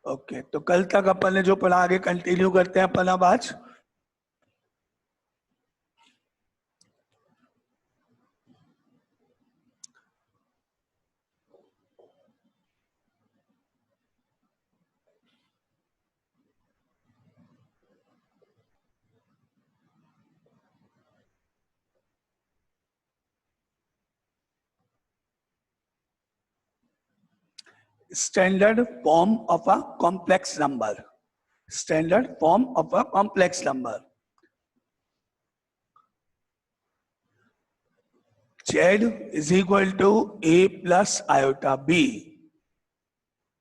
Okay, तो कल तक अपन ने जो पढ़ा आगे कंटिन्यू करते हैं अपन अब आज। Standard form of a complex number. Standard form of a complex number. Z is equal to a plus iota b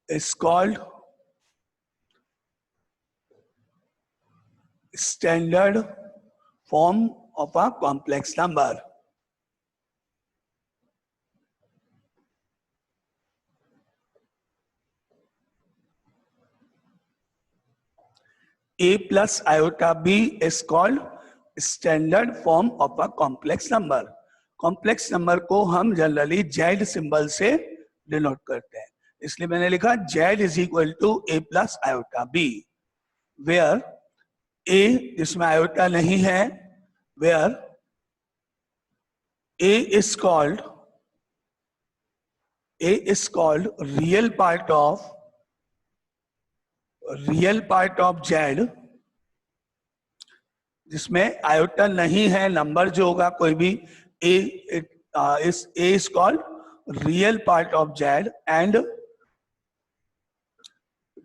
is called standard form of a complex number. A plus iota b is called standard form of a complex number. Complex number को हम generally z symbol से denote करते हैं, इसलिए मैंने लिखा z is equal to a plus iota b, where a जिसमें iota नहीं है, where a is called real part of z, जिसमें आयोटा नहीं है, नंबर जो होगा कोई भी A is called real part of Z and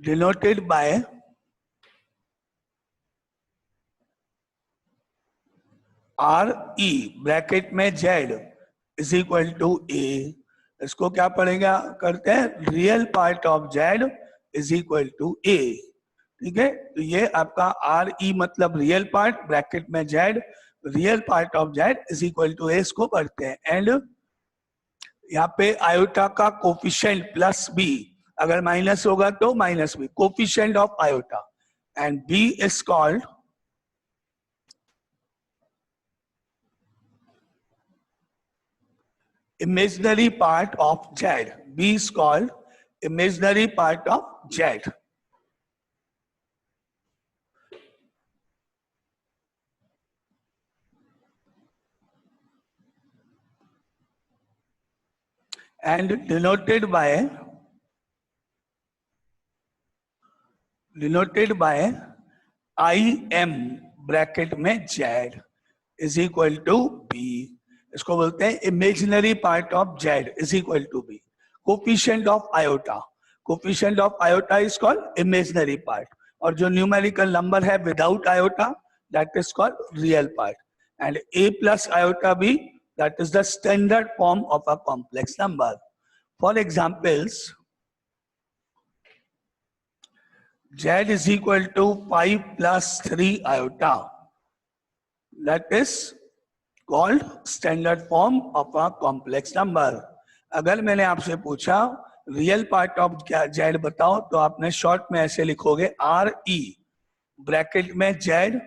denoted by RE bracket में Z is equal to A। इसको क्या पढ़ेगा करते हैं, real part of Z is equal to A। ठीक है, तो ये आपका RE मतलब रियल पार्ट, ब्रैकेट में Z, real part of Z is equal to एस को पढ़ते हैं। एंड यहाँ पे आयोटा का कोफिशिएंट प्लस बी, अगर माइनस होगा तो minus B, coefficient of iota, and B is called imaginary part of Z, B is called imaginary part of Z. and denoted by IM bracket में Z is equal to B। इसको बोलते हैं imaginary part of Z is equal to B। Coefficient of iota is called imaginary part, और जो numerical number है without iota that is called real part, and A plus iota B that is the standard form of a complex number. For examples, Z is equal to 5 plus 3 iota, that is called standard form of a complex number. अगर मैंने आपसे पूछा real part of Z बताओ, तो आपने short में ऐसे लिखोगे RE ब्रैकेट में Z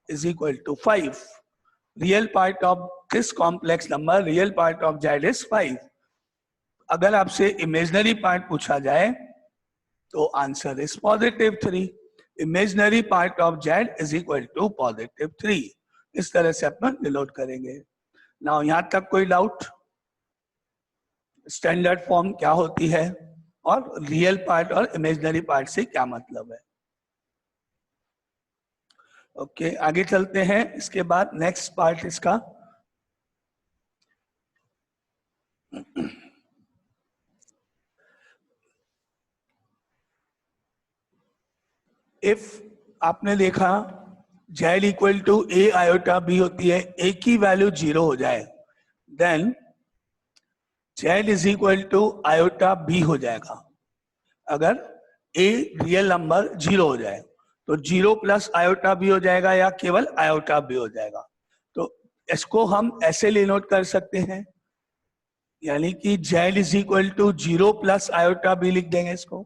is equal to 5. Real part of this complex number, real part of Z is 5. अगर आपसे इमेजिनरी पार्ट पूछा जाए तो answer is positive 3। Imaginary part of Z is equal to positive 3। इस तरह से अपन डिनोट करेंगे। नाउ यहां तक कोई डाउट, स्टैंडर्ड फॉर्म क्या होती है और रियल पार्ट और इमेजिनरी पार्ट से क्या मतलब है। ओके, आगे चलते हैं। इसके बाद नेक्स्ट पार्ट इसका इफ आपने देखा Z equal to A iota B होती है, A की वैल्यू 0 हो जाए, then Z is equal to iota B हो जाएगा। अगर A रियल नंबर 0 हो जाए तो 0 प्लस आयोटा B हो जाएगा या केवल आयोटा B हो जाएगा। तो इसको हम ऐसे डिनोट कर सकते हैं, यानी कि Z is equal to 0 plus iota B लिख देंगे इसको।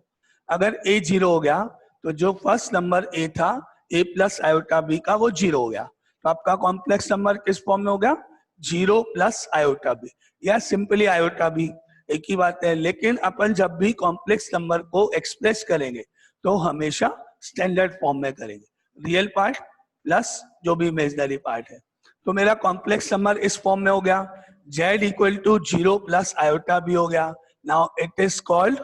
अगर A 0 हो गया तो जो फर्स्ट नंबर A था A प्लस आयोटा B का वो 0 हो गया, तो आपका कॉम्प्लेक्स नंबर किस फॉर्म में हो गया, 0 प्लस आयोटा B या सिंपली आयोटा B, एक ही बात है। लेकिन अपन जब भी कॉम्प्लेक्स नंबर को एक्सप्रेस करेंगे तो हमेशा स्टैंडर्ड फॉर्म में करेंगे, रियल पार्ट प्लस जो भी इमेजिनरी पार्ट है। तो मेरा कॉम्प्लेक्स नंबर इस फॉर्म में हो गया, z equal to 0 plus iota भी हो गया। Now it is called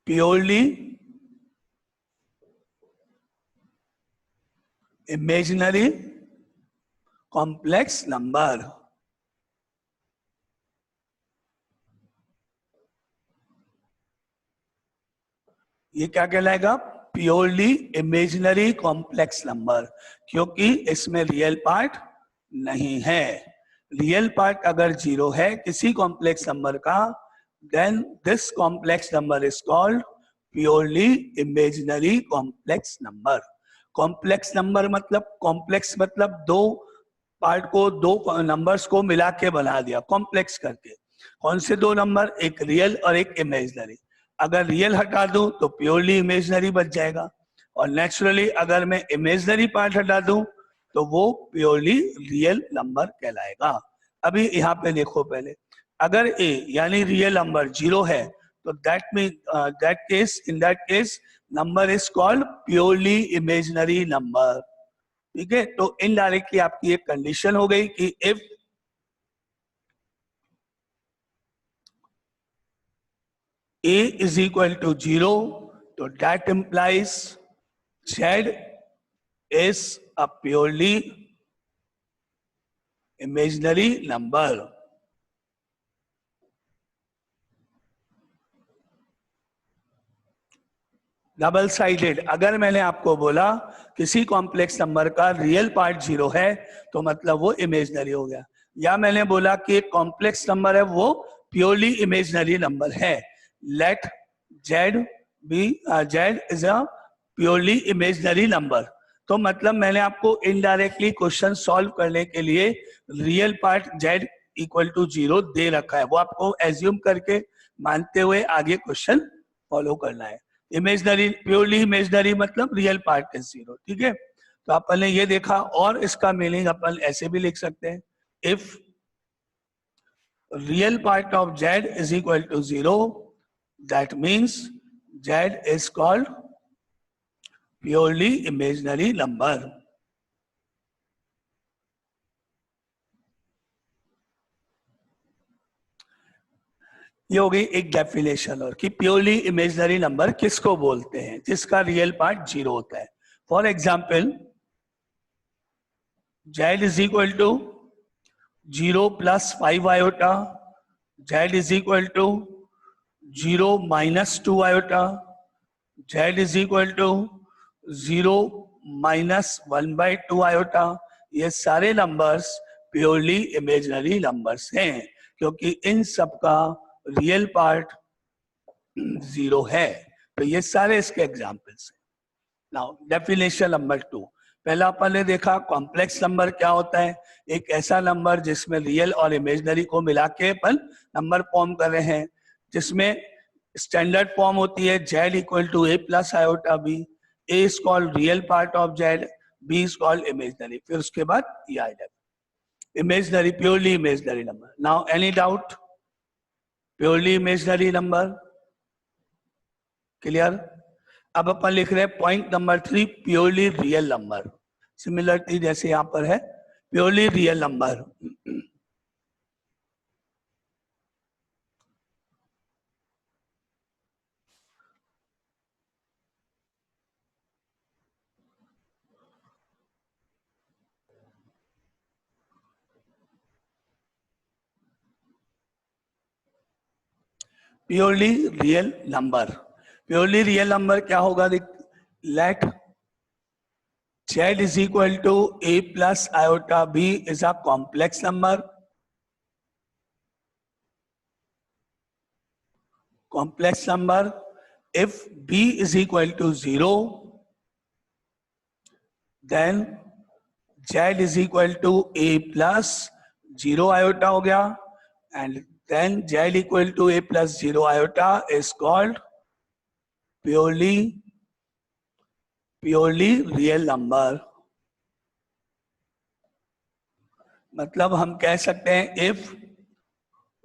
purely imaginary complex number. ये क्या कहलाएगा? प्योरली इमेजिनरी कॉम्प्लेक्स नंबर, क्योंकि इसमें रियल पार्ट नहीं है। रियल पार्ट अगर 0 है किसी कॉम्प्लेक्स नंबर का, then this complex number is called purely imaginary complex number. Complex number मतलब, कॉम्प्लेक्स मतलब दो पार्ट को, दो नंबर्स को मिला के बना दिया कॉम्प्लेक्स करके। कौन से दो नंबर? एक रियल और एक इमेजिनरी। अगर रियल हटा दूं तो प्योरली इमेजिनरी बच जाएगा, और नेचुरली अगर मैं इमेजिनरी पार्ट हटा दूं तो वो प्योरली रियल नंबर कहलाएगा। अभी यहाँ पे देखो पहले, अगर a यानी रियल नंबर 0 है तो in that case number is called purely imaginary number. ठीक है, तो इनडायरेक्टली आपकी एक कंडीशन हो गई कि if a is equal to 0, तो that implies z is a purely imaginary number। Double sided, अगर मैंने आपको बोला किसी कॉम्प्लेक्स नंबर का रियल पार्ट 0 है तो मतलब वो इमेजिनरी हो गया, या मैंने बोला कि एक कॉम्प्लेक्स नंबर है वो प्योरली इमेजिनरी नंबर है, let z be z is a purely imaginary number, तो मतलब मैंने आपको इनडायरेक्टली क्वेश्चन सॉल्व करने के लिए real part z equal to 0 दे रखा है, वो आपको एज्यूम करके मानते हुए आगे क्वेश्चन फॉलो करना है। इमेजिनरी, प्योरली इमेजिनरी मतलब रियल पार्ट इज 0। ठीक है, तो अपन ने ये देखा, और इसका मीनिंग अपन ऐसे भी लिख सकते हैं, if real part of z is equal to 0, that means z is called purely imaginary number. ये हो गई एक डेफिनेशन, और कि प्योरली इमेजिनरी नंबर किसको बोलते हैं? जिसका रियल पार्ट 0 होता है। For example, z is equal to 0 plus 5 iota, z is equal to 0 minus 2 iota, z is equal to 0 minus 1/2 iota. ये सारे नंबर्स प्योरली इमेजिनरी नंबर्स हैं, क्योंकि इन सब का रियल पार्ट 0 है। तो ये सारे इसके एग्जाम्पल्स हैं। नाउ डेफिनेशन नंबर 2, पहला अपन ने देखा कॉम्प्लेक्स नंबर क्या होता है, एक ऐसा नंबर जिसमें रियल और इमेजिनरी को मिला के अपन नंबर फॉर्म कर रहे हैं, जिसमें स्टैंडर्ड फॉर्म होती है z equal to a plus iota b, a is called real part of z, b is called imaginary, फिर उसके बाद ये आ जाएगा imaginary, purely imaginary number. Now any doubt? Purely imaginary number clear? अब अपन लिख रहे हैं point number 3, purely real number. Similarly जैसे यहां पर है purely real number, purely real number. Purely real number क्या होगा? Let z is equal to a plus iota b is a complex number. Complex number. If b is equal to 0, then z is equal to a plus 0 iota हो गया, and then z equal to a plus 0 iota is called purely real number। मतलब हम कह सकते हैं if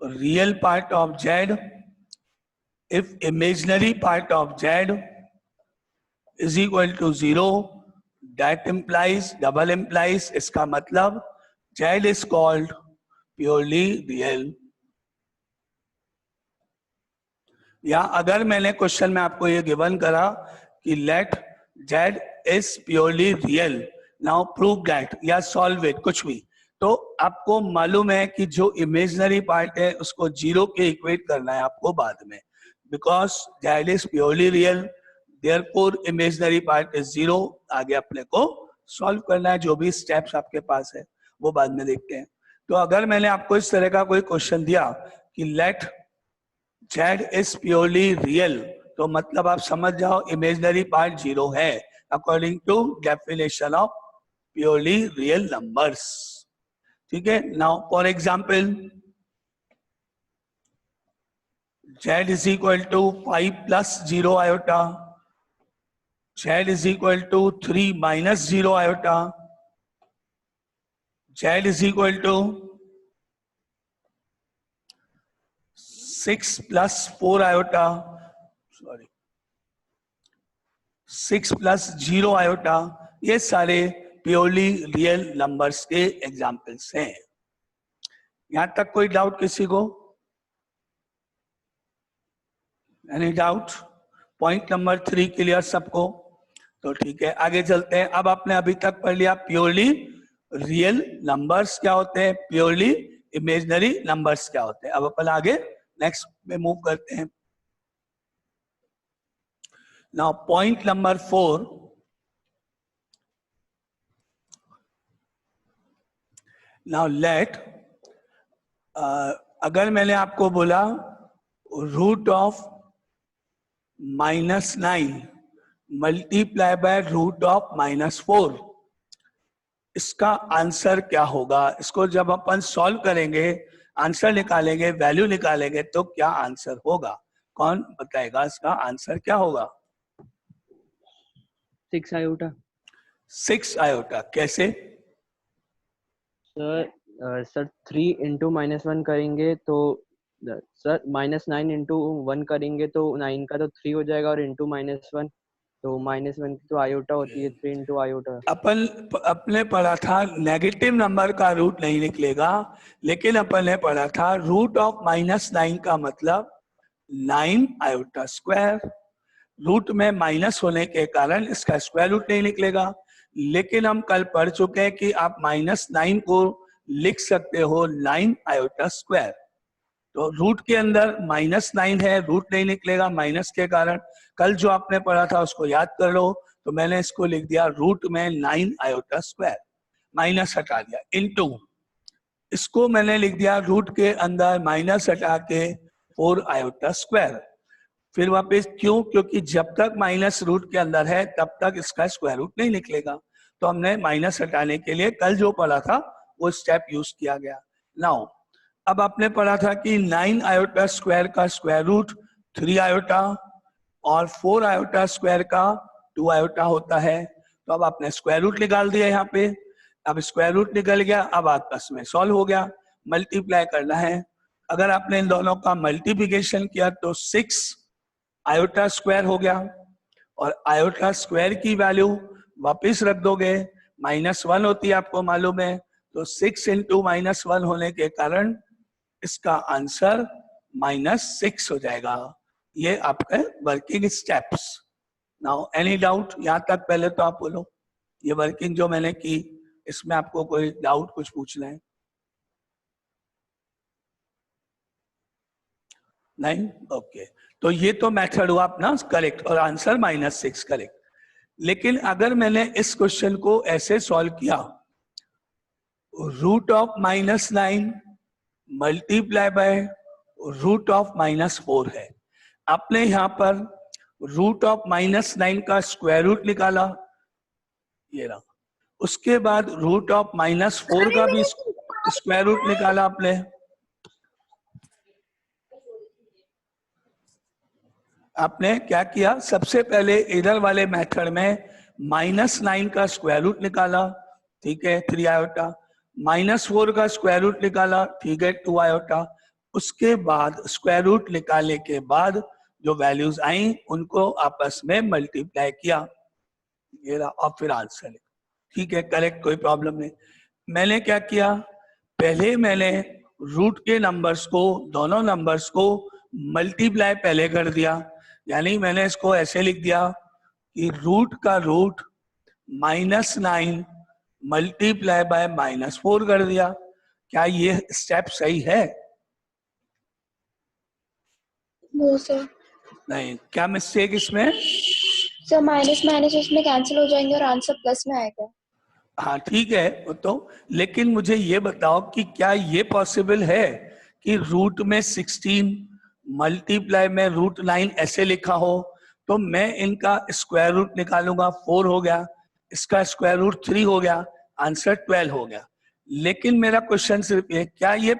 real part of z if imaginary part of z is equal to 0, that implies, double implies, इसका मतलब z is called purely real. या अगर मैंने क्वेश्चन में आपको ये गिवन करा कि let z is purely real, now prove that या सॉल्व इट, कुछ भी, तो आपको मालूम है कि जो इमेजिनरी पार्ट है उसको जीरो के इक्वेट करना है आपको बाद में, because z is purely real, therefore imaginary part is zero. आगे अपने को सॉल्व करना है, जो भी स्टेप्स आपके पास है वो बाद में देखते हैं. तो अगर मैंने आपको इस तरह का कोई क्वेश्चन दिया कि let z is purely real, तो मतलब आप समझ जाओ इमेजिनरी पार्ट जीरो है according to definition of purely real numbers. ठीक है. Now for example z is equal to 5 plus 0 iota, z is equal to 3 minus 0 iota, z is equal to 6 plus 4 iota, sorry 6 plus 0 iota. ये सारे purely real numbers के examples हैं. यहां तक कोई doubt किसी को? Any doubt? Point number 3 clear सबको? तो ठीक है, आगे चलते हैं. अब आपने अभी तक पढ़ लिया प्योरली रियल नंबर्स क्या होते हैं, प्योरली इमेजिनरी नंबर्स क्या होते हैं. अब अपन आगे नेक्स्ट में मूव करते हैं. Now point number 4, now let, अगर मैंने आपको बोला root of -9 multiply by root of -4, इसका आंसर क्या होगा? इसको जब अपन सॉल्व करेंगे, आंसर निकालेंगे, वैल्यू निकालेंगे, तो क्या आंसर होगा? कौन बताएगा इसका आंसर क्या होगा? 6 आयोटा. 6 आयोटा कैसे? सर 3 इंटू -1 करेंगे तो सर -9 इंटू 1 करेंगे तो 9 का तो 3 हो जाएगा, और इंटू -1 तो -1 की तो आयोटा होती है, 3 इंटू आयोटा. अपने पढ़ा था नेगेटिव नंबर का रूट नहीं निकलेगा, लेकिन अपन ने पढ़ा था रूट ऑफ -9 का मतलब 9 आयोटा स्क्वायर. रूट में माइनस होने के कारण इसका स्क्वायर रूट नहीं निकलेगा, लेकिन हम कल पढ़ चुके हैं कि आप -9 को लिख सकते हो 9 आयोटा स्क्वायर. तो रूट के अंदर -9 है, रूट नहीं निकलेगा माइनस के कारण. कल जो आपने पढ़ा था उसको याद कर लो. तो मैंने इसको लिख दिया रूट में 9 आयोटा स्क्वायर, माइनस हटा दिया, इनटू इसको मैंने लिख दिया रूट के अंदर माइनस हटा के 4 आयोटा स्क्वायर. फिर वापस क्यों? क्योंकि जब तक माइनस रूट के अंदर है तब तक इसका स्क्वायर रूट नहीं निकलेगा. तो हमने माइनस हटाने के लिए कल जो पढ़ा था वो स्टेप यूज किया गया. नाउ अब आपने पढ़ा था कि 9 आयोटा स्क्वायर का स्क्वायर रूट 3 आयोटा और 4 आयोटा स्क्वायर का 2 आयोटा होता है. तो अब आपने स्क्वायर रूट निकाल दिया यहाँ पे. अब स्क्वायर रूट निकल गया, अब आपस में सॉल्व हो गया. मल्टीप्लाई करना है. अगर आपने इन दोनों का मल्टीप्लिकेशन किया तो 6 आयोटा स्क्वायर हो गया, और आयोटा स्क्वायर की वैल्यू वापिस रख दोगे, -1 होती है आपको मालूम है. तो 6 इंटू -1 होने के कारण इसका आंसर -6 हो जाएगा. ये आपके working steps. Now any doubt? यहां तक पहले तो आप बोलो, ये वर्किंग जो मैंने की इसमें आपको कोई डाउट कुछ पूछना है? नहीं? ओके. तो ये तो मेथड हुआ अपना करेक्ट, और आंसर -6 करेक्ट. लेकिन अगर मैंने इस क्वेश्चन को ऐसे सॉल्व किया, root of -9 multiply by root of -4 है. आपने यहाँ पर रूट ऑफ -9 का स्क्वायर रूट निकाला, ये रहा. उसके बाद रूट ऑफ -4 का भी स्क्वायर रूट निकाला आपने. आपने क्या किया? सबसे पहले इधर वाले मेथड में -9 का स्क्वायर रूट निकाला, ठीक है, 3 आयोटा. -4 का स्क्वायर रूट निकाला, ठीक है, 2 आयोटा. उसके बाद स्क्वायर रूट निकालने के बाद जो वैल्यूज आई उनको आपस में मल्टीप्लाई किया, ये रहा, और फिर आंसर लिखा। ठीक है, करेक्ट, कोई प्रॉब्लम नहीं। मैंने क्या किया, पहले मैंने रूट के नंबर्स को, दोनों नंबर्स को मल्टीप्लाई पहले कर दिया, यानी मैंने इसको ऐसे लिख दिया कि रूट का रूट -9 मल्टीप्लाई बाय -4 कर दिया। क्या ये स्टेप सही है? No sir. नहीं, क्या मिस्टेक इसमें? सर माइनस माइनस उसमें कैंसिल हो जाएंगे और आंसर प्लस में आएगा। हाँ ठीक है वो तो, लेकिन मुझे ये बताओ कि क्या ये पॉसिबल है कि रूट में 16 मल्टीप्लाई में √9 ऐसे लिखा हो, तो मैं इनका स्क्वायर रूट निकालूंगा, 4 हो गया, इसका स्क्वायर रूट 3 हो गया, आंसर 12 हो गया। लेकिन मेरा क्वेश्चन सिर्फ ये, क्या ये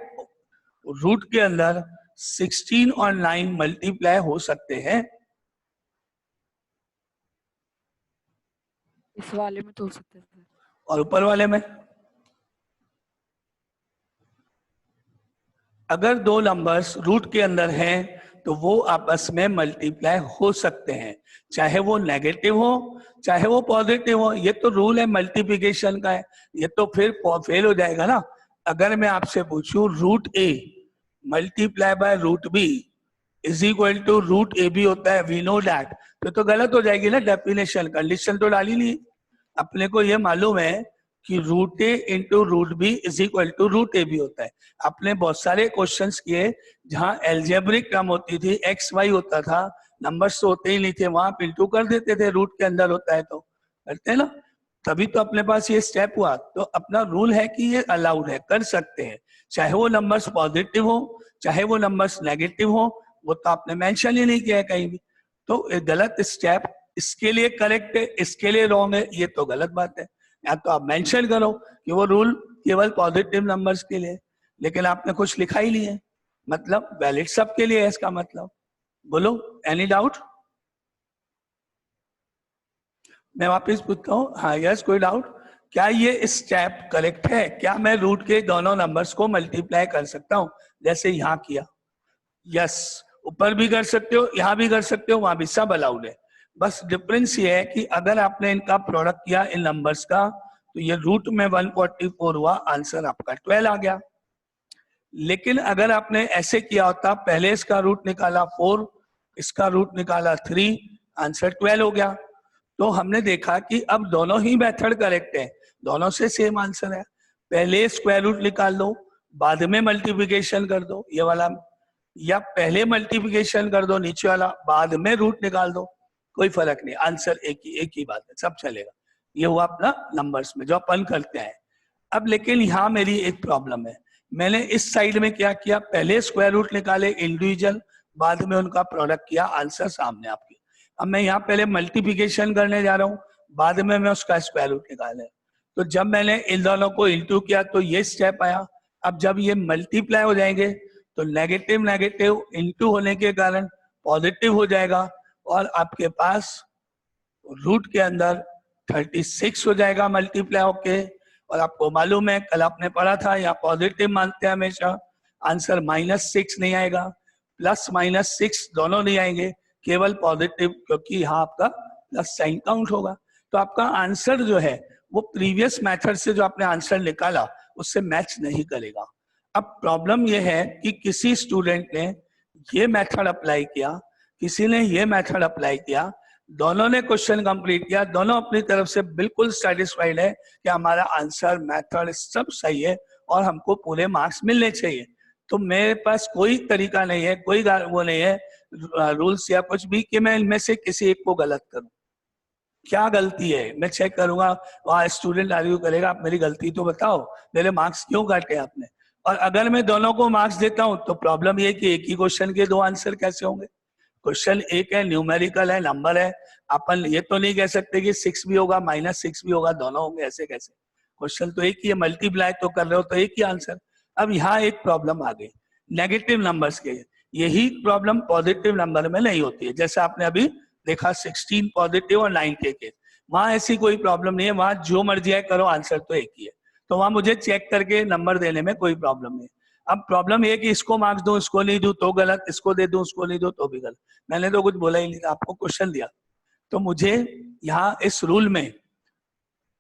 रूट के अंदर 16 और 9 मल्टीप्लाई हो सकते हैं? इस वाले में तो हो सकता है सर। और ऊपर वाले में? अगर दो नंबर्स रूट के अंदर हैं तो वो आपस में मल्टीप्लाई हो सकते हैं, चाहे वो नेगेटिव हो चाहे वो पॉजिटिव हो। ये तो रूल है मल्टीप्लिकेशन का है, ये तो फिर फेल हो जाएगा ना। अगर मैं आपसे पूछूं √a multiply by √b is equal to √ab होता है, वी नो दैट, तो गलत हो जाएगी ना डेफिनेशन, कंडीशन तो डाली नहीं। अपने को ये मालूम है कि √a into √b is equal to √ab होता है। आपने बहुत सारे क्वेश्चंस किए जहां एल्जेब्रिक टर्म होती थी, एक्स वाई होता था, नंबर्स तो होते ही नहीं थे, वहां आप इंटू कर देते थे, रूट के अंदर होता है तो करते हैं ना, तभी तो अपने पास ये स्टेप हुआ। तो अपना रूल है कि ये अलाउड है, कर सकते हैं, चाहे वो नंबर्स पॉजिटिव हो चाहे वो नंबर्स नेगेटिव हो, वो तो आपने मेंशन ही नहीं किया है कहीं भी। तो ये गलत स्टेप, इसके लिए करेक्ट है इसके लिए रॉन्ग है, ये तो गलत बात है। या तो आप मेंशन करो कि वो रूल केवल पॉजिटिव नंबर्स के लिए, लेकिन आपने कुछ लिखा ही नहीं है, मतलब वैलिड सबके लिए है इसका मतलब। बोलो, एनी डाउट? मैं वापस पूछता हूँ, हाँ यस, कोई डाउट? क्या ये स्टेप करेक्ट है? क्या मैं रूट के दोनों नंबर्स को मल्टीप्लाई कर सकता हूँ जैसे यहाँ किया? यस, ऊपर भी कर सकते हो, यहाँ भी कर सकते हो, वहां भी, सब अलाउड है। बस डिफरेंस ये है कि अगर आपने इनका प्रोडक्ट किया इन नंबर्स का, तो ये रूट में 144 हुआ, आंसर आपका 12 आ गया। लेकिन अगर आपने ऐसे किया होता, पहले इसका रूट निकाला 4, इसका रूट निकाला 3, आंसर 12 हो गया। तो हमने देखा कि अब दोनों ही मेथड करेक्ट है, दोनों से सेम आंसर है। पहले स्क्वायर रूट निकाल दो, बाद में मल्टीप्लिकेशन कर दो, ये वाला, या पहले मल्टीप्लिकेशन कर दो नीचे वाला, बाद में रूट निकाल दो, कोई फर्क नहीं, आंसर एक ही बात है, सब चलेगा। ये हुआ अपना नंबर्स में जो अपन करते हैं। अब लेकिन यहाँ मेरी एक प्रॉब्लम है, मैंने इस साइड में क्या किया, पहले स्क्वायर रूट निकाले इंडिविजुअल, बाद में उनका प्रोडक्ट किया, आंसर सामने आपके। अब मैं यहाँ पहले मल्टीप्लिकेशन करने जा रहा हूँ, बाद में मैं उसका स्क्वायर रूट निकाले, तो जब मैंने इन दोनों को इंटू किया तो ये स्टेप आया। अब जब ये मल्टीप्लाई हो जाएंगे तो नेगेटिव नेगेटिव इंटू होने के कारण पॉजिटिव हो जाएगा, और आपके पास रूट के अंदर 36 हो जाएगा मल्टीप्लाई होके। और आपको मालूम है, कल आपने पढ़ा था, यहाँ पॉजिटिव मानते हैं हमेशा, आंसर -6 नहीं आएगा, +-6 दोनों नहीं आएंगे, केवल पॉजिटिव, क्योंकि यहाँ आपका प्लस साइन काउंट होगा। तो आपका आंसर जो है वो प्रीवियस मेथड से जो आपने आंसर निकाला उससे मैच नहीं करेगा। अब प्रॉब्लम ये है कि किसी स्टूडेंट ने ये मेथड अप्लाई किया, किसी ने ये मेथड अप्लाई किया, दोनों ने क्वेश्चन कंप्लीट किया, दोनों अपनी तरफ से बिल्कुल सेटिस्फाइड है कि हमारा आंसर मेथड सब सही है और हमको पूरे मार्क्स मिलने चाहिए। तो मेरे पास कोई तरीका नहीं है, कोई वो नहीं है रूल्स या कुछ भी कि मैं इनमें से किसी एक को गलत करूं। क्या गलती है मैं चेक करूंगा, वहां स्टूडेंट आर्ग्यू करेगा, आप मेरी गलती तो बताओ, मेरे मार्क्स क्यों काटे आपने? और अगर मैं दोनों को मार्क्स देता हूं तो प्रॉब्लम ये कि एक ही क्वेश्चन के दो आंसर कैसे होंगे? क्वेश्चन एक है, न्यूमेरिकल है, नंबर है, अपन ये तो नहीं कह सकते कि 6 भी होगा -6 भी होगा, दोनों होंगे, ऐसे कैसे? क्वेश्चन तो एक ही है, मल्टीप्लाई तो कर रहे हो तो एक ही आंसर। अब यहाँ एक प्रॉब्लम आ गई नेगेटिव नंबर्स के, यही प्रॉब्लम पॉजिटिव नंबर में नहीं होती है। जैसे आपने अभी देखा 16 पॉजिटिव और 9 के केस, वहां ऐसी कोई प्रॉब्लम नहीं है, वहां जो मर्जी है करो, आंसर तो एक ही है, तो वहां मुझे चेक करके नंबर देने में कोई प्रॉब्लम नहीं। अब प्रॉब्लम ये कि इसको मार्क्स दूं, इसको नहीं दूं तो गलत, इसको दे दूं, उसको नहीं दूं तो भी गलत। मैंने तो कुछ बोला ही नहीं, आपको क्वेश्चन दिया। तो मुझे यहाँ इस रूल में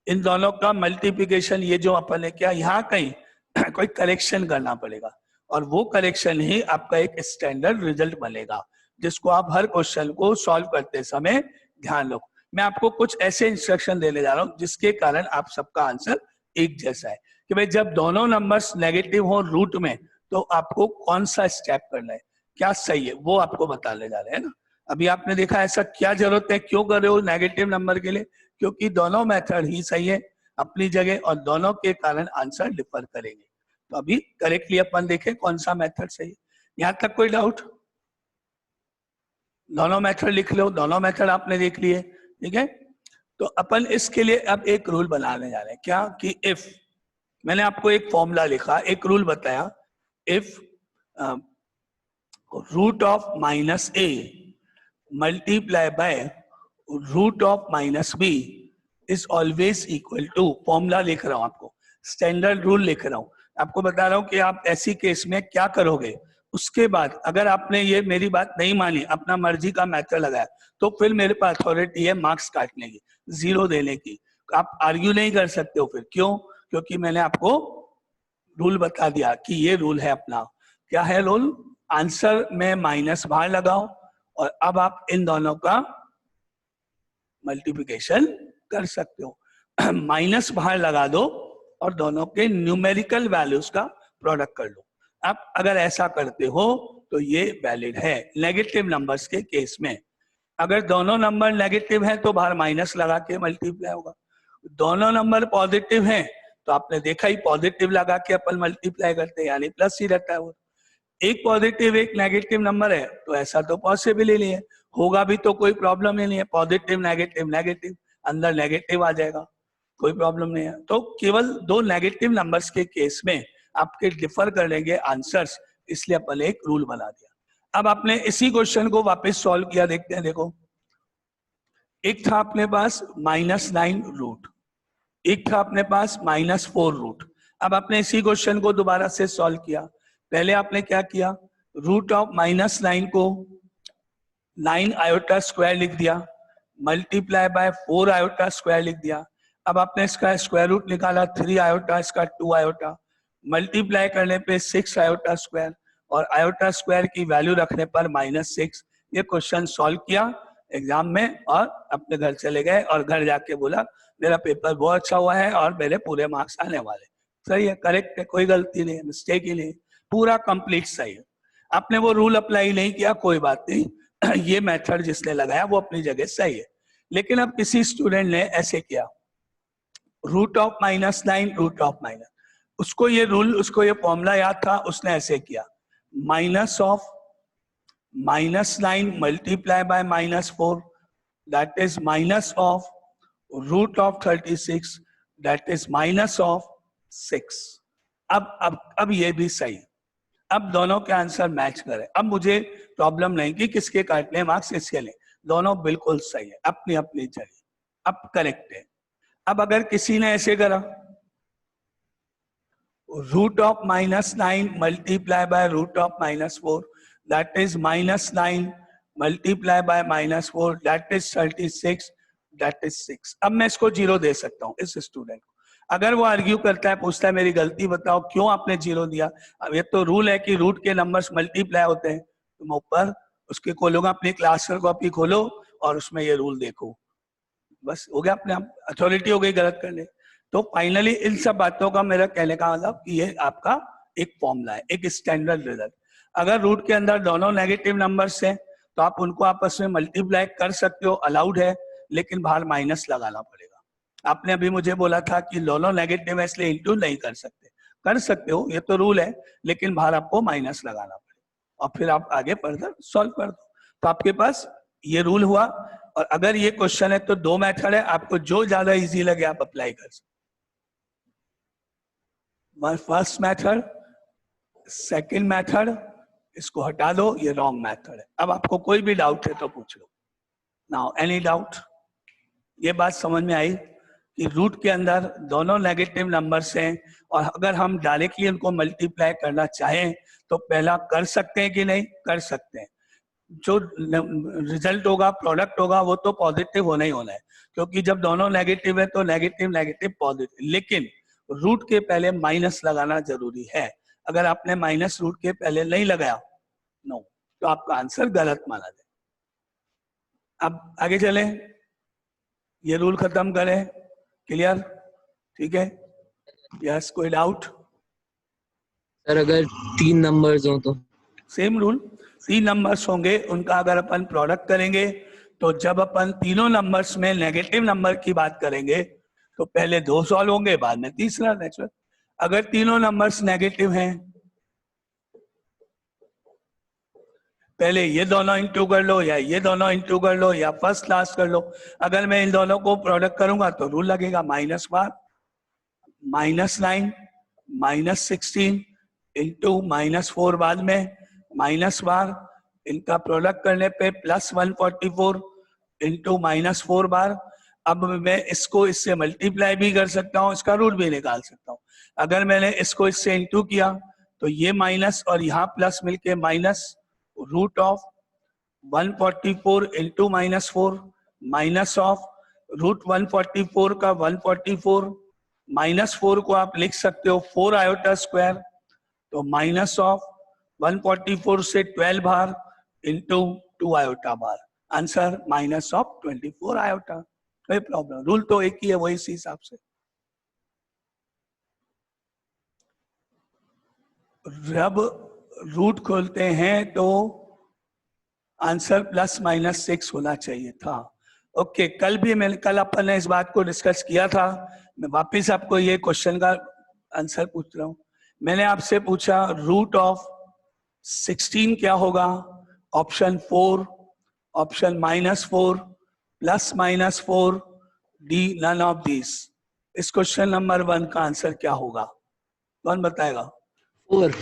इन दोनों का मल्टीप्लिकेशन, ये जो अपन ने किया, यहाँ कहीं कोई करेक्शन करना पड़ेगा, और वो करेक्शन ही आपका एक स्टैंडर्ड रिजल्ट बनेगा, जिसको आप हर क्वेश्चन को सॉल्व करते समय ध्यान रखो। मैं आपको कुछ ऐसे इंस्ट्रक्शन देने जा रहा हूँ जिसके कारण आप सबका आंसर एक जैसा है, कि भाई जब दोनों नंबर्स नेगेटिव हो रूट में तो आपको कौन सा स्टेप करना है, क्या सही है, वो आपको बताने जा रहे हैं ना। अभी आपने देखा ऐसा क्या जरूरत है, क्यों कर रहे हो नेगेटिव नंबर के लिए, क्योंकि दोनों मेथड ही सही है अपनी जगह और दोनों के कारण आंसर डिफर करेंगे। तो अभी करेक्टली अपन देखें कौन सा मेथड सही है। यहां तक कोई डाउट? दोनों मेथड लिख लो, दोनों मेथड आपने देख लिए, ठीक है। तो अपन इसके लिए अब एक रूल बनाने जा रहे हैं, क्या कि इफ, मैंने आपको एक फॉर्मूला लिखा, एक रूल बताया, if root of minus A multiply by root of minus B is always equal to, formula लिख रहा हूं आपको, स्टैंडर्ड रूल लिख रहा हूं, आपको बता रहा हूं कि आप ऐसी केस में क्या करोगे। उसके बाद अगर आपने ये मेरी बात नहीं मानी, अपना मर्जी का मेथड लगाया, तो फिर मेरे पास अथॉरिटी है मार्क्स काटने की, 0 देने की। आप आर्ग्यू नहीं कर सकते हो फिर, क्यों? क्योंकि मैंने आपको रूल बता दिया कि ये रूल है अपना। क्या है रूल? आंसर में माइनस बाहर लगाओ और अब आप इन दोनों का मल्टीप्लिकेशन कर सकते हो। माइनस बाहर लगा दो और दोनों के न्यूमेरिकल वैल्यूज का प्रोडक्ट कर लो। अब अगर ऐसा करते हो तो ये वैलिड है नेगेटिव नंबर्स के केस में। अगर दोनों नंबर नेगेटिव हैं तो बाहर माइनस लगा के मल्टीप्लाई होगा। दोनों नंबर पॉजिटिव हैं तो आपने देखा ही, पॉजिटिव लगा के अपन मल्टीप्लाई करते हैं, यानी प्लस ही रहता है वो। एक पॉजिटिव एक नेगेटिव नंबर है तो ऐसा तो पॉसिबल ही नहीं है, होगा भी तो कोई प्रॉब्लम ही नहीं है। पॉजिटिव नेगेटिव नेगेटिव, अंदर नेगेटिव आ जाएगा, कोई प्रॉब्लम नहीं है। तो केवल दो नेगेटिव नंबर्स के केस में आपके डिफर करेंगे आंसर्स, इसलिए अपन एक रूल बना दिया। अब आपने इसी क्वेश्चन को वापस सॉल्व किया, देखते हैं। देखो, एक था अपने पास -9 रूट, एक था अपने पास -4 रूट। अब आपने इसी क्वेश्चन को दोबारा से सॉल्व किया। पहले आपने क्या किया, रूट ऑफ -9 को 9 आयोटा स्क्वायर लिख दिया, मल्टीप्लाई बाय 4 आयोटा स्क्वायर लिख दिया। अब आपने इसका स्क्वायर रूट निकाला 3 आयोटा, इसका 2 आयोटा, मल्टीप्लाई करने पे 6 आयोटा स्क्वायर और आयोटा स्क्वायर की वैल्यू रखने पर -6। ये क्वेश्चन सॉल्व किया एग्जाम में और अपने घर चले गए और घर जाके बोला मेरा पेपर बहुत अच्छा हुआ है और मेरे पूरे मार्क्स आने वाले। सही है, करेक्ट है, कोई गलती नहीं है, मिस्टेक ही नहीं, पूरा कंप्लीट सही है। आपने वो रूल अप्लाई नहीं किया, कोई बात नहीं, ये मेथड जिसने लगाया वो अपनी जगह सही है। लेकिन अब किसी स्टूडेंट ने ऐसे किया, root of -9 root of minus, उसको ये रूल, उसको ये फॉर्मूला याद था, उसने ऐसे किया, minus of -9 multiply by -4 that is minus of root of 36 that is minus of 6। अब ये भी सही, अब दोनों के आंसर मैच करें। अब मुझे प्रॉब्लम नहीं कि किसके काटने मार्क्स किसके लिए, दोनों बिल्कुल सही है अपनी अपनी जगह, अब करेक्ट है। अब अगर किसी ने ऐसे करा, root of -9 multiply by root of -4 that is -9 multiply by -4 that is 36 that is 6। अब मैं इसको 0 दे सकता हूं इस स्टूडेंट को। अगर वो आर्ग्यू करता है, पूछता है मेरी गलती बताओ क्यों आपने 0 दिया, अब ये तो रूल है कि रूट के नंबर्स मल्टीप्लाई होते हैं, तो मैं ऊपर उसके खोलूंगा, अपनी क्लास कॉपी खोलो और उसमें ये रूल देखो, बस हो गया, अपने आप अथॉरिटी हो गई गलत करने। तो फाइनली इन सब बातों का मेरा कहने का मतलब कि ये आपका एक फॉर्मूला है, एक स्टैंडर्ड रिजल्ट। अगर रूट के अंदर दोनों नेगेटिव नंबर्स हैं तो आप उनको आपस में मल्टीप्लाई कर सकते हो, अलाउड है, लेकिन बाहर माइनस लगाना पड़ेगा। आपने अभी मुझे बोला था कि दोनों नेगेटिव है इसलिए इंटू नहीं कर सकते, कर सकते हो, ये तो रूल है, लेकिन बाहर आपको माइनस लगाना पड़ेगा और फिर आप आगे फर्दर सॉल्व कर दो। तो आपके पास ये रूल हुआ। और अगर ये क्वेश्चन है तो दो मेथड है, आपको जो ज्यादा इजी लगे आप अप्लाई कर सकते। फर्स्ट मेथड, सेकंड मेथड, इसको हटा दो, ये रॉन्ग मेथड है। अब आपको कोई भी डाउट है तो पूछ लो। नाउ एनी डाउट, ये बात समझ में आई? कि रूट के अंदर दोनों नेगेटिव नंबर्स हैं और अगर हम डायरेक्टली उनको मल्टीप्लाई करना चाहें तो पहला कर सकते हैं कि नहीं? कर सकते हैं। जो रिजल्ट होगा, प्रोडक्ट होगा, वो तो पॉजिटिव होना ही होना है, क्योंकि जब दोनों नेगेटिव है तो नेगेटिव नेगेटिव पॉजिटिव। लेकिन रूट के पहले माइनस लगाना जरूरी है। अगर आपने माइनस रूट के पहले नहीं लगाया नो, तो आपका आंसर गलत माना जाए। अब आगे चलें, ये रूल खत्म करें। क्लियर? ठीक है? यस, कोई डाउट? सर अगर 3 नंबर्स हो तो? सेम रूल, 3 नंबर्स होंगे, उनका अगर अपन प्रोडक्ट करेंगे तो जब अपन तीनों नंबर्स में नेगेटिव नंबर की बात करेंगे तो पहले 2 सॉल्व होंगे, बाद में तीसरा। नेक्स्ट, अगर तीनों नंबर्स नेगेटिव हैं, पहले ये दोनों इंटू कर लो या ये दोनों इंटू कर लो या फर्स्ट क्लास कर लो। अगर मैं इन दोनों को प्रोडक्ट करूंगा तो रूल लगेगा -1 -9 -16 इंटू -4 बाद में -12, इनका प्रोडक्ट करने पे +144 इंटू -4 बार। अब मैं इसको इससे मल्टीप्लाई भी कर सकता हूँ, इसका रूट भी निकाल सकता हूँ। अगर मैंने इसको इससे इंटू किया तो ये माइनस और यहाँ प्लस मिलके minus root of 144 into -4 minus of root 144 का 144 -4 को आप लिख सकते हो 4 आयोटा स्क्वायर, तो माइनस ऑफ 144 से 12 बार इंटू 2 आयोटा बार, आंसर माइनस ऑफ 24 आयोटा। कोई प्रॉब्लम? रूल तो एक ही है, वही इसी हिसाब से। जब रूट खोलते हैं तो आंसर +-6 होना चाहिए था। ओके, कल अपन ने इस बात को डिस्कस किया था। मैं वापिस आपको ये क्वेश्चन का आंसर पूछ रहा हूं। मैंने आपसे पूछा रूट ऑफ 16 क्या होगा? Option 4, option -4, +-4, D none of this. इस क्वेश्चन नंबर 1 का आंसर क्या होगा? कौन बताएगा? 4।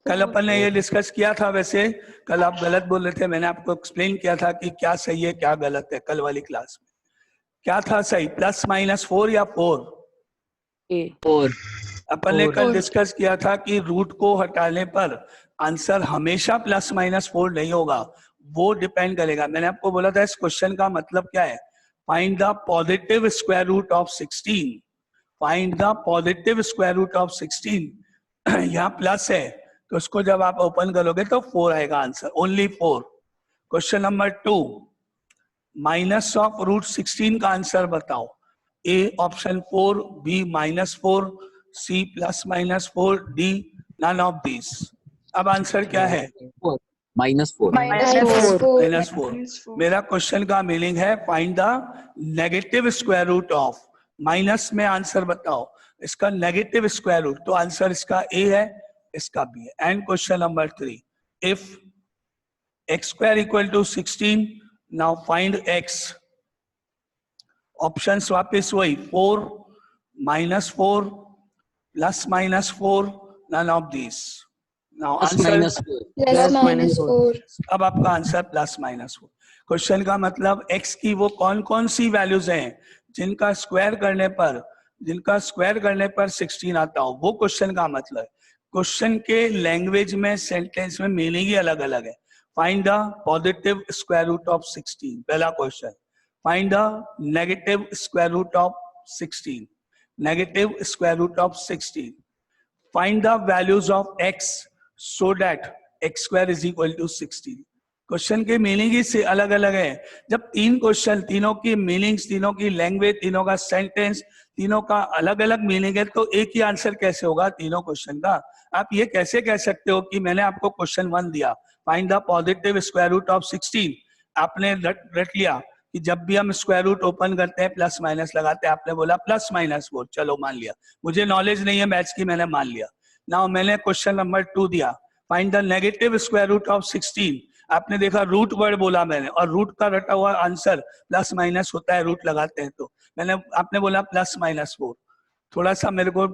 कल अपन ने ये डिस्कस किया था। वैसे कल आप गलत बोल रहे थे, मैंने आपको एक्सप्लेन किया था कि क्या सही है क्या गलत है। कल वाली क्लास में क्या था सही, +-4 या 4? 4। अपन ने 4। कल डिस्कस किया था कि रूट को हटाने पर आंसर हमेशा +-4 नहीं होगा, वो डिपेंड करेगा। मैंने आपको बोला था इस क्वेश्चन का मतलब क्या है, find the positive square root of 16। Find the positive square root of 16। यहाँ प्लस है तो उसको जब आप ओपन करोगे तो 4 आएगा answer, only 4। Question number 2, minus of root 16 का आंसर बताओ। A option 4, B -4, C +-4, D none of this. अब आंसर क्या है? -4। -4। मेरा क्वेश्चन का मीनिंग है find the negative square root of, minus में आंसर बताओ इसका नेगेटिव स्क्वायर रूट। तो आंसर इसका ए है, इसका बी है। And question number 3, if x² = 16, now find x। Options वापस वही 4, -4, +-4, none of these. Now answer +-4। अब आपका आंसर +-4। क्वेश्चन का मतलब x की वो कौन कौन सी वैल्यूज हैं जिनका स्क्वायर करने पर 16 आता हो, वो क्वेश्चन का मतलब। क्वेश्चन के लैंग्वेज में, सेंटेंस में मीनिंग ही अलग अलग है। Find the positive square root of 16, पहला क्वेश्चन। Find the negative square root of 16, negative square root of 16। Find the values of x so that x² = 16। Question के मीनिंग ही से अलग अलग है। जब 3 क्वेश्चन, तीनों की मीनिंग्स, तीनों की लैंग्वेज, तीनों का सेंटेंस, तीनों का अलग अलग मीनिंग है, तो एक ही आंसर कैसे होगा तीनों क्वेश्चन का? आप ये कैसे कह सकते हो कि मैंने आपको क्वेश्चन 1 दिया, find the positive square root of 16, आपने रट लिया कि जब भी हम स्क्वायर रूट ओपन करते हैं प्लस माइनस लगाते हैं, आपने बोला +-4, चलो मान लिया। मुझे नॉलेज नहीं है मैथ्स की, मैंने मान लिया। नाउ मैंने क्वेश्चन नंबर 2 दिया, find the negative square root of 16, आपने देखा रूट वर्ड बोला मैंने, और रूट का रटा हुआ आंसर +-, होता है रूट लगाते हैं तो। आपने बोला +-4, थोड़ा सा मेरे को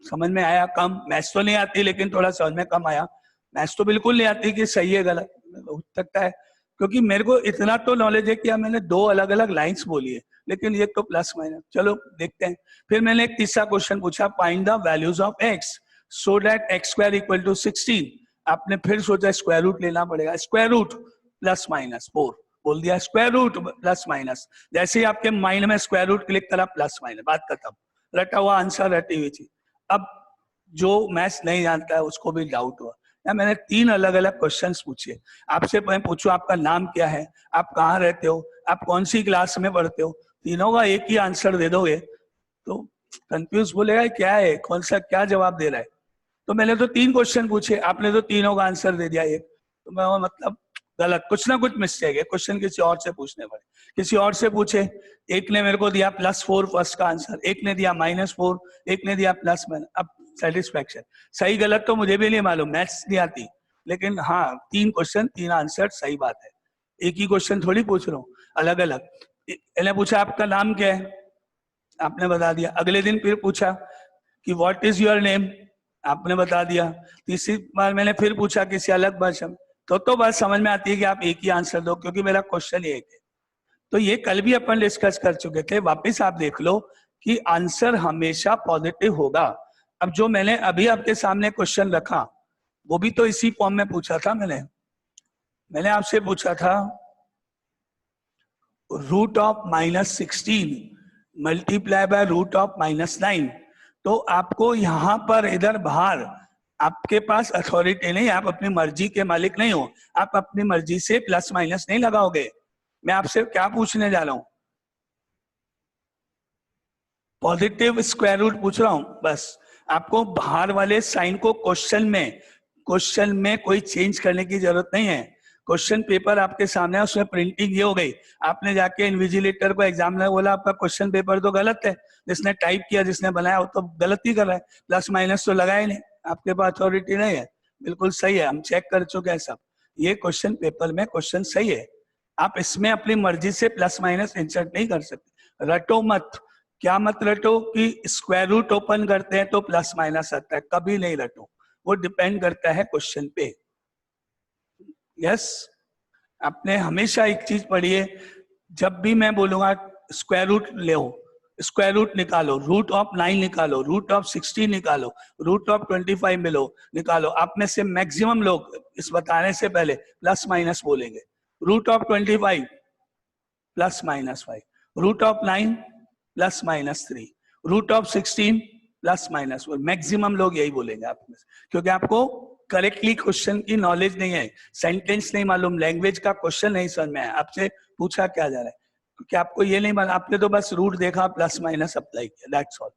समझ में आया कम। मैथ्स तो नहीं आती लेकिन थोड़ा समझ में कम आया। मैथ्स तो बिल्कुल नहीं आती कि सही है गलत, हो सकता है क्योंकि मेरे को इतना तो नॉलेज है कि अब मैंने दो अलग अलग लाइंस बोली है, लेकिन ये तो प्लस माइनस। चलो देखते हैं। फिर मैंने एक तीसरा क्वेश्चन पूछा, find the values of X so that X square equal to 16। आपने फिर सोचा स्क्वायर रूट लेना पड़ेगा, स्क्वायर रूट प्लस माइनस 4 बोल दिया, स्क्वायर रूट प्लस माइनस। जैसे ही आपके माइंड में स्क्वायर रूट क्लिक करा, प्लस माइनस, बात खत्म, रटा हुआ आंसर, रटी हुई चीज। अब जो मैथ्स नहीं जानता है उसको भी डाउट हुआ। या मैंने तीन अलग अलग क्वेश्चंस पूछे। आपसे मैं पूछूं आपका नाम क्या है, आप कहाँ रहते हो, आप कौन सी क्लास में पढ़ते हो, तीनों का एक ही आंसर दे दोगे तो कंफ्यूज बोलेगा क्या है, कौन सा क्या जवाब दे रहा है। तो मैंने तो तीन क्वेश्चन पूछे, आपने तो तीनों का आंसर दे दिया एक, तो मैं मतलब गलत, कुछ ना कुछ मिस्टेक है। क्वेश्चन किसी और से पूछने पड़े, किसी और से पूछे। एक ने मेरे को दिया +4 फर्स्ट का आंसर, एक ने दिया -4, एक ने दिया प्लस माइनस। अब सेटिस्फैक्शन, सही गलत तो मुझे भी नहीं मालूम, मैथ्स नहीं आती, लेकिन हाँ तीन क्वेश्चन तीन आंसर सही बात है। एक ही क्वेश्चन थोड़ी पूछ रहा हूँ, अलग अलग। मैंने पूछा आपका नाम क्या है, आपने बता दिया। अगले दिन फिर पूछा कि व्हाट इज योर नेम, आपने बता दिया। तीसरी बार मैंने फिर पूछा किसी अलग भाषा में, तो बात समझ में आती है कि आप एक ही आंसर दो, क्योंकि मेरा क्वेश्चन ही एक है। तो ये कल भी अपन डिस्कस कर चुके थे, वापस आप देख लो कि आंसर हमेशा पॉजिटिव होगा। अब जो मैंने अभी आपके सामने क्वेश्चन रखा वो भी तो इसी फॉर्म में पूछा था। मैंने आपसे पूछा था root of -16 multiply by root of -9। तो आपको यहाँ पर इधर बाहर आपके पास अथॉरिटी नहीं, आप अपनी मर्जी के मालिक नहीं हो, आप अपनी मर्जी से प्लस माइनस नहीं लगाओगे। मैं आपसे क्या पूछने जा रहा हूं, पॉजिटिव स्क्वायर रूट पूछ रहा हूं बस। आपको बाहर वाले साइन को क्वेश्चन में कोई चेंज करने की जरूरत नहीं है। क्वेश्चन पेपर आपके सामने है, उसमें प्रिंटिंग ये हो गई, आपने जाके इन्विजिलेटर को एग्जाम में बोला आपका क्वेश्चन पेपर तो गलत है, जिसने टाइप किया जिसने बनाया वो तो गलत ही कर रहा है, प्लस माइनस तो लगाया ही नहीं, आपके पास अथॉरिटी नहीं है। बिल्कुल सही है, हम चेक कर चुके हैं सब, ये क्वेश्चन पेपर में क्वेश्चन सही है। आप इसमें अपनी मर्जी से प्लस माइनस इंसर्ट नहीं कर सकते। रटो मत, क्या मत रटो कि स्क्वायर रूट ओपन करते हैं तो प्लस माइनस आता है, कभी नहीं रटो, वो डिपेंड करता है क्वेश्चन पे। यस, आपने हमेशा एक चीज पढ़ी है, जब भी मैं बोलूंगा स्क्वायर रूट ले, स्क्वायर रूट निकालो, रूट ऑफ 9 निकालो, रूट ऑफ 16 निकालो, रूट ऑफ 25 मिलो निकालो, आप में से मैक्सिमम लोग इस बताने से पहले प्लस माइनस बोलेंगे। Root of 25 plus -5, root of 9 plus -3, root of 16 plus -4, maximum लोग यही बोलेंगे आप में, क्योंकि आपको करेक्टली क्वेश्चन की नॉलेज नहीं है, सेंटेंस नहीं मालूम, लैंग्वेज का क्वेश्चन नहीं समझ में आया, आपसे पूछा क्या जा रहा है, क्योंकि आपको ये नहीं मालूम, आपने तो बस रूट देखा, प्लस माइनस अप्लाई किया, दैट्स ऑल।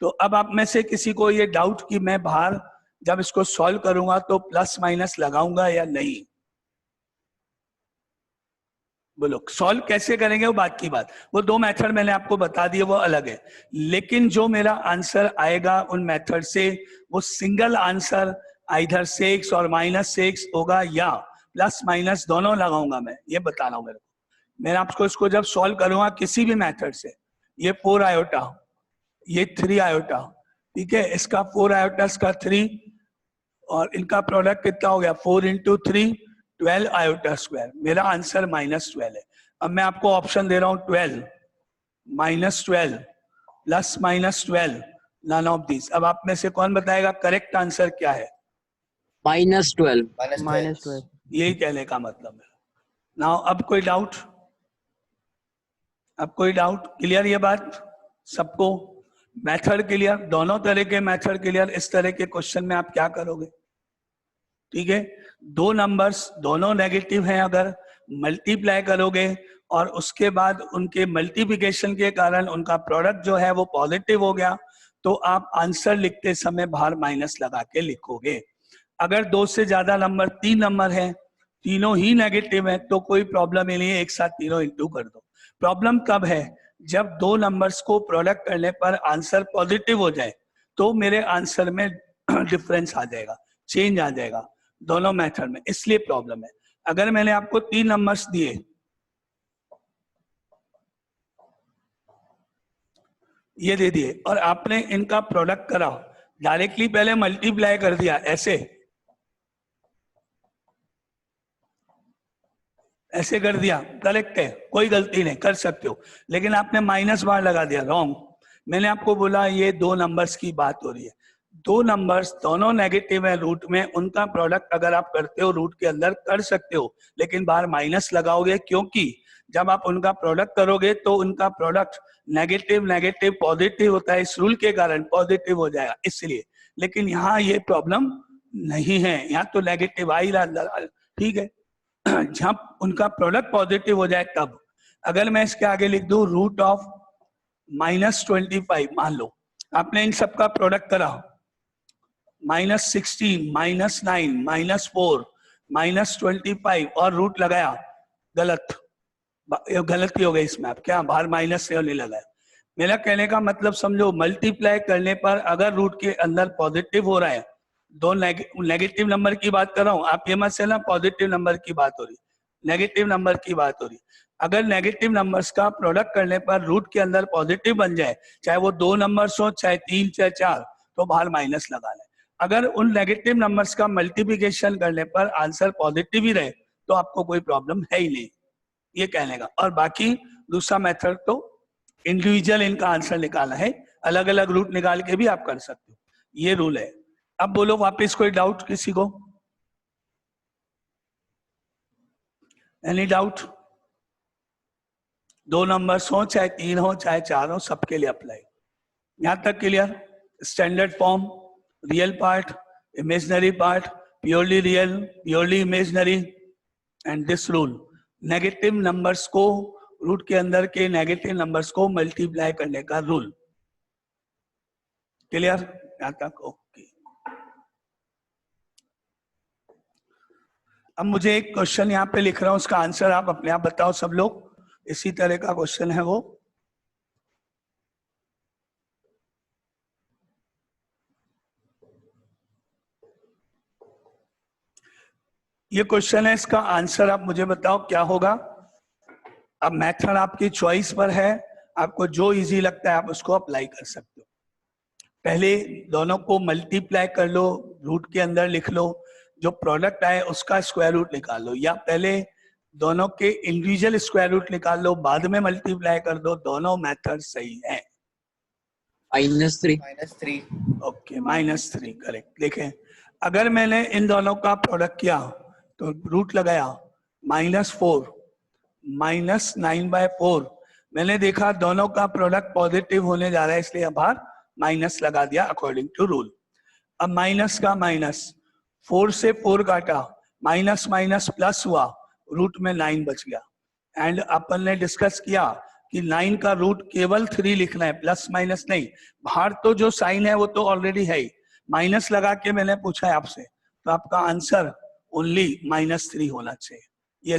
तो अब आप में से किसी को ये डाउट कि मैं बाहर जब इसको सॉल्व करूंगा तो प्लस माइनस लगाऊंगा या नहीं, बोलो सॉल्व कैसे करेंगे वो बात की बात, वो दो मेथड मैंने आपको बता दिए वो अलग है, लेकिन जो मेरा आंसर आएगा उन मेथड से वो सिंगल आंसर आइधर 6 और -6 होगा या प्लस माइनस दोनों लगाऊंगा, मैं ये बता रहा हूं। मेरे को मैं आपको इसको जब सॉल्व करूंगा किसी भी मेथड से, ये 4 आयोटा, ये 3 आयोटा, ठीक है, इसका 4 आयोटा, इसका 3, और इनका प्रोडक्ट कितना हो गया 4 × 3 12 आयोटा स्क्वायर, मेरा आंसर -12 है। अब मैं आपको ऑप्शन दे रहा हूं 12, -12, +-12, नन ऑफ दिस। अब आप में से कौन बताएगा करेक्ट आंसर क्या है? -12। -12। यही कहने का मतलब है। नाउ अब कोई डाउट, अब कोई डाउट, क्लियर ये बात सबको? मेथड क्लियर, दोनों तरह के मेथड क्लियर। इस तरह के क्वेश्चन में आप क्या करोगे, ठीक है, दो नंबर्स दोनों नेगेटिव हैं, अगर मल्टीप्लाई करोगे और उसके बाद उनके मल्टीप्लिकेशन के कारण उनका प्रोडक्ट जो है वो पॉजिटिव हो गया, तो आप आंसर लिखते समय बाहर माइनस लगा के लिखोगे। अगर दो से ज्यादा नंबर, 3 नंबर हैं, तीनों ही नेगेटिव है तो कोई प्रॉब्लम ही नहीं है, एक साथ तीनों इंटू कर दो। प्रॉब्लम कब है? जब दो नंबर्स को प्रोडक्ट करने पर आंसर पॉजिटिव हो जाए तो मेरे आंसर में डिफरेंस आ जाएगा, चेंज आ जाएगा दोनों मेथड में, इसलिए प्रॉब्लम है। अगर मैंने आपको 3 नंबर्स दिए, ये दे दिए, और आपने इनका प्रोडक्ट करा, डायरेक्टली पहले मल्टीप्लाई कर दिया ऐसे, ऐसे कर दिया, करेक्ट है, कोई गलती नहीं, कर सकते हो, लेकिन आपने माइनस बार लगा दिया, रॉन्ग। मैंने आपको बोला ये दो नंबर्स की बात हो रही है, दो नंबर्स दोनों नेगेटिव है रूट में, उनका प्रोडक्ट अगर आप करते हो रूट के अंदर कर सकते हो, लेकिन बाहर माइनस लगाओगे, क्योंकि जब आप उनका प्रोडक्ट करोगे तो उनका प्रोडक्ट नेगेटिव नेगेटिव पॉजिटिव होता है, इस रूल के कारण पॉजिटिव हो जाएगा इसलिए। लेकिन यहाँ ये प्रॉब्लम नहीं है, यहाँ तो नेगेटिव आ ही रहा, ठीक है। जब उनका प्रोडक्ट पॉजिटिव हो जाए तब, अगर मैं इसके आगे लिख दूं रूट ऑफ -25, मान लो आपने इन सबका प्रोडक्ट करा, -16, -9, -4, -25 और रूट लगाया, गलती हो गई इसमें, आप क्या बाहर माइनस से नहीं लगाया। मेरा कहने का मतलब समझो, मल्टीप्लाई करने पर अगर रूट के अंदर पॉजिटिव हो रहा है, दो नेगेटिव नंबर की बात कर रहा हूं, आप ये मत से ना पॉजिटिव नंबर की बात हो रही, नेगेटिव नंबर की बात हो रही। अगर नेगेटिव नंबर्स का प्रोडक्ट करने पर रूट के अंदर पॉजिटिव बन जाए, चाहे वो 2 नंबर्स हो, चाहे 3, चाहे 4, तो बाहर माइनस लगा लें। अगर उन नेगेटिव नंबर्स का मल्टीप्लिकेशन करने पर आंसर पॉजिटिव ही रहे तो आपको कोई प्रॉब्लम है ही नहीं, ये कहने का। और बाकी दूसरा मेथड तो इंडिविजुअल इनका आंसर निकालना है, अलग अलग रूट निकाल के भी आप कर सकते हो, ये रूल है। अब बोलो वापस, कोई डाउट किसी को? Any doubt? 2 नंबर्स हो, चाहे 3 हो, चाहे 4 हो, सबके लिए अप्लाई। यहां तक clear? Standard form, real part, imaginary part, purely real, purely imaginary, and this rule, negative numbers को रूट के अंदर के नेगेटिव नंबर्स को मल्टीप्लाई करने का रूल। क्लियर यहां तक? ओके। अब मुझे एक क्वेश्चन यहाँ पे लिख रहा हूं, उसका आंसर आप अपने आप बताओ सब लोग, इसी तरह का क्वेश्चन है वो। ये क्वेश्चन है, इसका आंसर आप मुझे बताओ क्या होगा। अब मेथड आपकी चॉइस पर है, आपको जो इजी लगता है आप उसको अप्लाई कर सकते हो। पहले दोनों को मल्टीप्लाई कर लो, रूट के अंदर लिख लो, जो प्रोडक्ट आए उसका स्क्वायर रूट निकाल लो, या पहले दोनों के इंडिविजुअल स्क्वायर रूट निकाल लो, बाद में मल्टीप्लाई कर दो, दोनों मेथड सही है। -3 ओके, -3 करेक्ट। देखें, अगर मैंने इन दोनों का प्रोडक्ट किया तो रूट लगाया, -4 -9/4, मैंने देखा दोनों का प्रोडक्ट पॉजिटिव होने जा रहा है, इसलिए बाहर माइनस लगा दिया अकॉर्डिंग टू रूल। अब माइनस का माइनस, 4 से 4 काटा, माइनस माइनस प्लस हुआ, रूट में 9 बच गया। एंड अपन ने डिस्कस किया कि 9 का रूट केवल 3 लिखना है, प्लस माइनस नहीं। बाहर तो जो साइन है वो तो ऑलरेडी है ही, माइनस लगा के मैंने पूछा है आपसे, तो आपका आंसर ओनली -3 होना चाहिए। ये